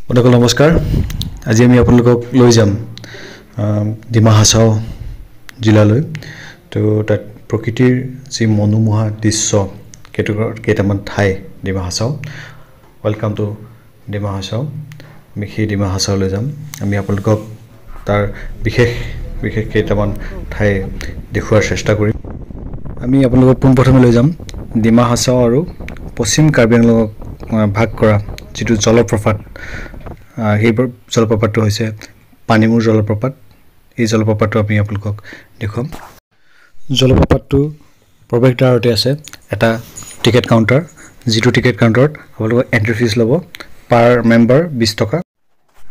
বন্ধুসকল নমস্কাৰ আজি আমি আপোনালোকক লৈ যাম ডিমা হাছাও জিলালৈ তো তাত প্ৰকৃতিৰ যি মনোমোহা দৃশ্য কেইটামান ঠাই ডিমা হাছাও ওয়েলকাম টু ডিমা হাছাও আমি সেই ডিমা হাছাও লৈ যাম আমি আপোনালোকক তাৰ বিশেষ কেইটামান ঠাই দেখুৱাৰ চেষ্টা কৰিম আমি আপোনালোকক পোনপ্ৰথমে লৈ যাম ডিমা হাছাও আৰু পশ্চিম কাৰ্বি আংলঙক ভাগ কৰা যেটো জলপ্ৰপাত এই জলপ্ৰপাতটো হৈছে পানীমূৰ জলপ্ৰপাত এই জলপ্ৰপাতটো আমি আপোনালোকক দেখুৱাম জলপ্ৰপাতটো প্ৰৱেশদ্বাৰতে আছে এটা টিকেট কাউণ্টাৰ যেটো টিকেট কাউণ্টাৰত আপোনালোকক এন্ট্ৰি ফিজ ল'ব পাৰ মেম্বাৰ 20 টকা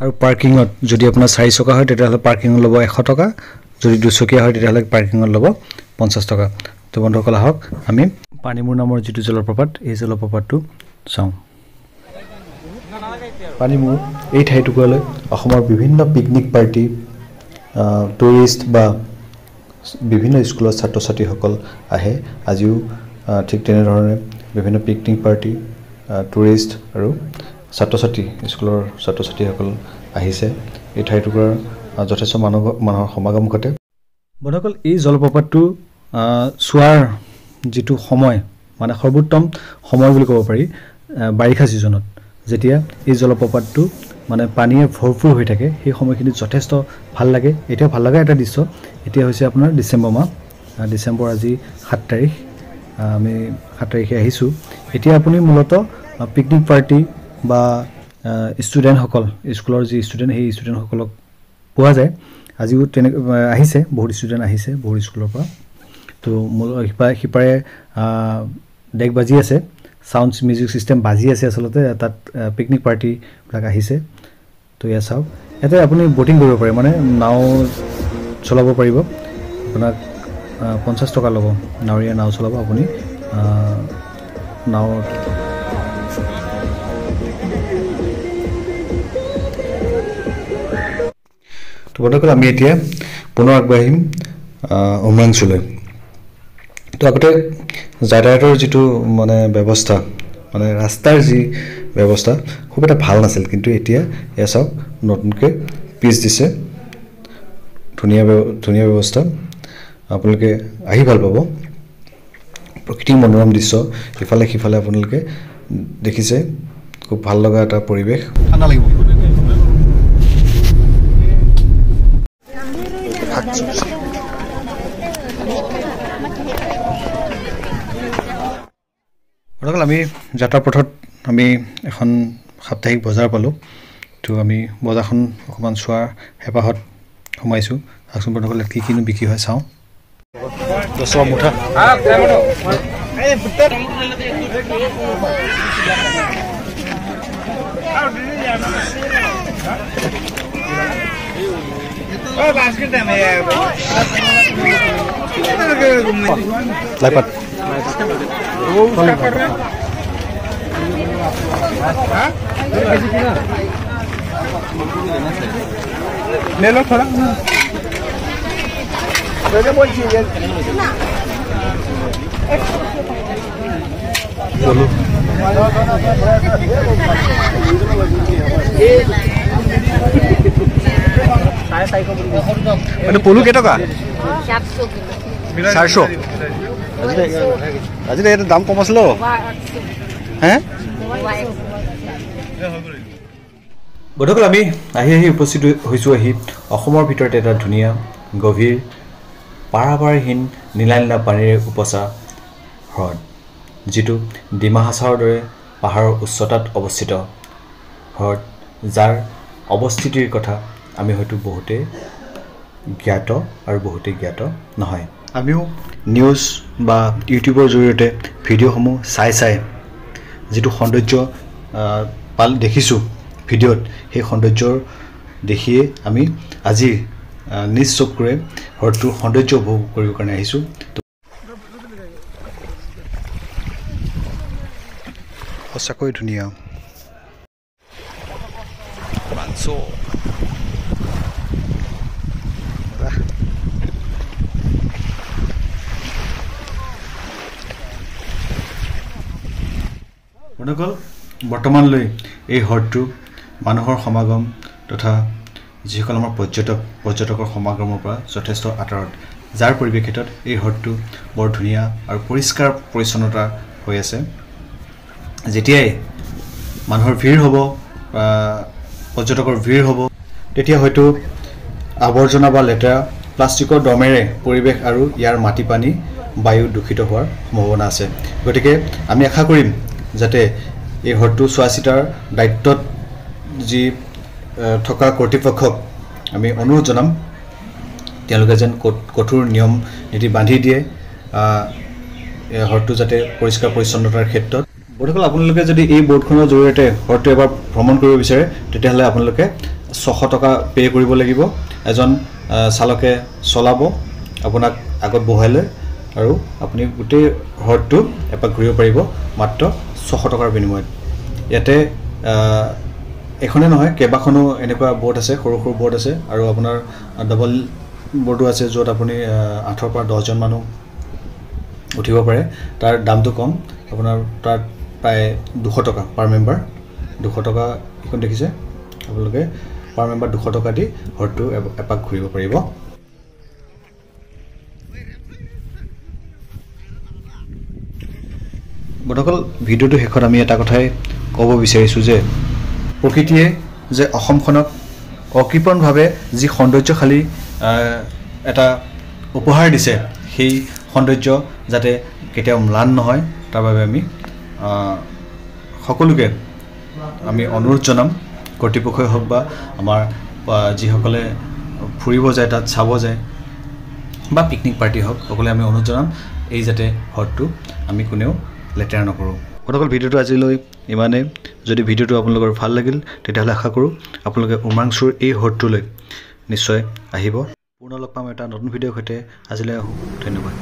আৰু পাৰ্কিংত যদি আপোনাৰ 4 চকা হয় তেতিয়াহ'লে পাৰ্কিং ল'ব 100 টকা যদি 2 চকীয়া হয় তেতিয়াহ'লে পাৰ্কিংত ল'ব 50 টকা তো বন্ধুসকল আহক আমি পানীমূৰ নামৰ যেটো জলপ্ৰপাত এই জলপ্ৰপাতটো চাওঁ পানীমূৰ এই ঠাইটুকুৰালৈ অসমৰ বিভিন্ন পিকনিক পাৰ্টি টুৰিষ্ট বা বিভিন্ন স্কুলৰ ছাত্ৰ-ছাত্ৰীসকল আহে আজিও ঠিক তেনেধৰণে বিভিন্ন পিকনিক পাৰ্টি টুৰিষ্ট আৰু ছাত্ৰ-ছাত্ৰী স্কুলৰ ছাত্ৰ-ছাত্ৰীসকল আহিছে এই ঠাইটুকুৰাৰ যথেষ্ট মানুহৰ সমাগম ঘটে বন্ধুসকল এই জলপ্ৰপাতটো চোৱাৰ যেটো সময় মানে সৰ্বোত্তম সময় বুলি ক'ব পাৰি বাৰিষা সিজনত যেতিয়া এই জলপ্ৰপাতটো মানে পানীয়ে ভৰপুৰ হৈ থাকে সেই সময়খিনি যথেষ্ট ভাল লাগে এটা ভাল লগা এটা দৃশ্য এতিয়া হৈছে আপোনাৰ ডিসেম্বৰ মাহ ডিসেম্বৰ আজি 7 তাৰিখ আমি 7 তাৰিখে আহিছো এতিয়া আপুনি মূলত পিকনিক পাৰ্টি বা ষ্টুডেন্ট সকল স্কুলৰ যি ষ্টুডেন্ট সেই ষ্টুডেন্ট সকলক পোৱা যায় আজিও আহিছে বহুত ষ্টুডেন্ট আহিছে বহুত স্কুলৰ পৰা তো মূল হিপাৰে ডেক বাজি আছে সাউন্ড মিউজিক সিস্টেম বাজি আছে আসলতে তাত পিকনিক পাৰ্টি বিলাক আহিছে তো ইয়া চাও এতে আপুনি বোটিং কৰিব পাৰে মানে নাও চলাব পাৰিব আপোনাক 50 টকা ল'ব নাৱৰীয়া নাও চলাব আপুনি নাও তো বন্ধুসকল আমি এতিয়া পুনৰ আগবাঢ়িম উমৰাংচুলৈ তো আগতে যাতায়াতৰ যেটো মানে ব্যৱস্থা মানে ৰাস্তাৰ যি ব্যৱস্থা খুব এটা ভাল নাছিল কিন্তু এতিয়া এয়া চাওক নতুনকৈ পিচ দিছে ধুনীয়া ব্যৱস্থা আপোনালোকে আহি ভাল পাব প্ৰকৃতিৰ মনোৰম দৃশ্য ইফালে সিফালে আপোনালোকে দেখিছে খুব ভাল লগা এটা পৰিৱেশ ঠাণ্ডা লাগিব বন্ধুসকল আমি যাত্ৰাপথত আমি এখন সাপ্তাহিক বজাৰ পালোঁ তো আমি বজাৰখন অকণমান চোৱাৰ হেঁপাহত সোমাইছোঁ আচোন বন্ধুসকলে কি কিনো বিক্ৰী হয় চাওঁ 10 মুঠা লাইপাত ले लो थोड़ा पोलू के टका 400 আজি এটা দাম কম আছিল হ্যাঁ বন্ধুসকল আমি আহি উপস্থিত হৈছোঁ অসমৰ ভিতৰত এটা ধুনীয়া গভীৰ পাৰাবাৰহীন নীলা পানীৰে উপচা হ্ৰদ যেটো ডিমা হাছাওৰ দৰে পাহাৰৰ উচ্চতাত অৱস্থিত হ্ৰদ যাৰ অৱস্থিতিৰ কথা আমি হয়তো বহুতে জ্ঞাত আৰু বহুতে জ্ঞাত নহয় আমিও নিউজ বা ইউটিউবৰ জৰিয়তে ভিডিঅ'সমূহ চাই যেটো সৌন্দৰ্য দেখিছোঁ ভিডিঅ'ত সেই সৌন্দৰ্যৰ দেখিয়ে আমি আজি নিজ চকুৰে হ্ৰদটোৰ সৌন্দৰ্য উপভোগ কৰিবৰ কাৰণে আহিছোঁ সঁচাকৈ ধুনীয়া বন্ধুসকল বৰ্তমানলৈ এই হ্ৰদটো মানুহৰ সমাগম তথা যিসকল আমাৰ পৰ্যটকৰ সমাগমৰ পৰা যথেষ্ট আঁতৰত, যাৰ পৰিপ্ৰেক্ষিতত এই হ্ৰদটো বৰ ধুনীয়া আৰু পৰিষ্কাৰ পৰিচ্ছন্নতা হৈ আছে। যেতিয়াই মানুহৰ ভিৰ হ'ব, পৰ্যটকৰ ভিৰ হ'ব, তেতিয়া হয়তো আৱৰ্জনা বা লেতেৰা প্লাষ্টিকৰ দমেৰে পৰিৱেশ আৰু ইয়াৰ মাটি পানী বায়ু দূষিত হোৱাৰ সম্ভাৱনা আছে। গতিকে আমি আশা কৰিম যাতে এই হ্ৰদটো চোৱা চিতাৰ দায়িত্বত যি থকা কৰ্তৃপক্ষক আমি অনুৰোধ জনাম, তেওঁলোকে যেন কঠোৰ নিয়ম নীতি বান্ধি দিয়ে হ্ৰদটো যাতে পৰিষ্কাৰ পৰিচ্ছন্নতাৰ ক্ষেত্ৰত। বন্ধুসকল, আপোনালোকে যদি এই বোৰ্ডখনৰ জৰিয়তে হ্ৰদটো এবাৰ ভ্ৰমণ কৰিব বিচাৰে তেতিয়াহ'লে আপোনালোকে 600 টকা পে' কৰিব লাগিব। এজন চালকে চলাব, আপোনাক আগত বহাই লয় আৰু আপুনি গোটেই হ্ৰদটো এপাক ঘূৰিব পাৰিব মাত্ৰ 600 টকাৰ বিনিময়ত। ইয়াতে এখনে নহয়, কেইবাখনো এনেকুৱা বোৰ্ড আছে, সৰু সৰু বোৰ্ড আছে আৰু আপোনাৰ ডাবল বোৰ্ডো আছে য'ত আপুনি 8ৰ পৰা 10জন মানুহ উঠিব পাৰে। তাৰ দামটো কম, আপোনাৰ তাত প্ৰায় 200 টকা পাৰ মেম্বাৰ। 200 টকা এইখন দেখিছে আপোনালোকে, পাৰ মেম্বাৰ 200 টকা দি হ্ৰদটো এপাক ঘূৰিব পাৰিব। বন্ধুসকল, ভিডিঅ'টো শেষত আমি এটা কথাই ক'ব বিচাৰিছোঁ যে প্ৰকৃতিয়ে যে অসমখনক অকৃপণভাৱে যি সৌন্দৰ্যশালী এটা উপহাৰ দিছে, সেই সৌন্দৰ্য যাতে কেতিয়াও ম্লান নহয় তাৰ বাবে আমি সকলোকে আমি অনুৰোধ জনাম, কৰ্তৃপক্ষই হওক বা আমাৰ যিসকলে ফুৰিব যায়, তাত চাব যায় বা পিকনিক পাৰ্টি হওক, সকলোৱে আমি অনুৰোধ জনাম এই যাতে হ্ৰদটো আমি কোনেও লেতেৰা নকৰোঁ। বন্ধুসকল, ভিডিঅ'টো আজিলৈ ইমানেই। যদি ভিডিঅ'টো আপোনালোকৰ ভাল লাগিল তেতিয়াহ'লে আশা কৰোঁ আপোনালোকে উমাংচুৰ এই হ্ৰদটোলৈ নিশ্চয় আহিব। পুনৰ লগ পাম এটা নতুন ভিডিঅ'ৰ সৈতে। আজিলৈ আহোঁ, ধন্যবাদ।